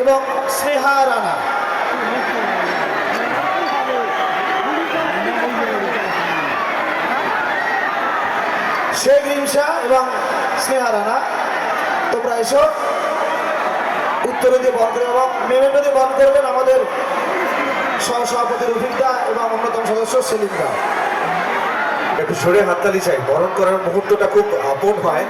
এবং স্নেহা রানা। শেখ রিমসা এবং স্নেহা রানা, তোমরা এসো। উত্তরে দিয়ে বন্ধ করবে এবং মেমেন্টো দিয়ে বন্ধ করবেন আমাদের সহসভাপতি রফিকদা এবং অন্যতম সদস্য সেলিমদা। একটু সরে হাততালি চাই, বরণ করার মুহূর্তটা খুব আপন হয়।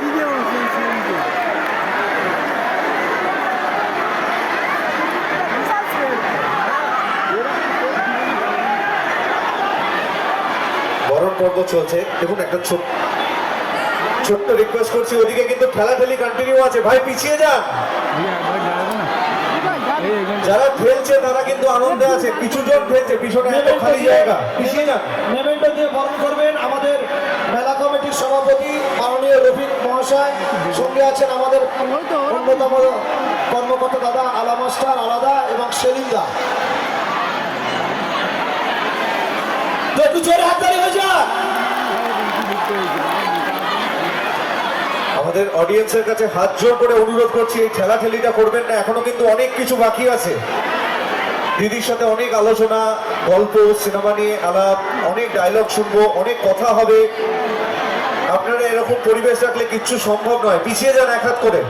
বরণ পর্ব চলছে। দেখুন একটা ছোট্ট রিকোয়েস্ট করছি, ওদিকে কিন্তু ঠেলাঠেলি কন্টিনিউ আছে, ভাই পিছিয়ে যান। যারা খেলছে তারা কিন্তু আনন্দে আছে, কিছু জন খেলছে পিছনে এত খালি জায়গা, পিছিয়ে যান। মেমেন্টো দিয়ে বরণ করবেন আমাদের মেলা কমিটির সভাপতি মাননীয় রফিক মহাশয়, সঙ্গে আছেন আমাদের অন্যতম কর্মকর্তা দাদা আলা মাস্টার আলাদা এবং সেলিমদা। তো একটু জোরে হাততালি হয়ে যাক। আমাদের অডিয়েন্সের কাছে হাত জোর করে অনুরোধ করছি, এই ঠেলাঠেলিটা করবেন না, এখনো কিন্তু অনেক কিছু বাকি আছে। দিদির সাথে অনেক আলোচনা, গল্প, সিনেমা নিয়ে আলাপ, অনেক ডায়লগ শুনবো, অনেক কথা হবে। আপনারা এরকম পরিবেশ রাখলে কিচ্ছু সম্ভব নয়, পিছিয়ে যান এক হাত করে।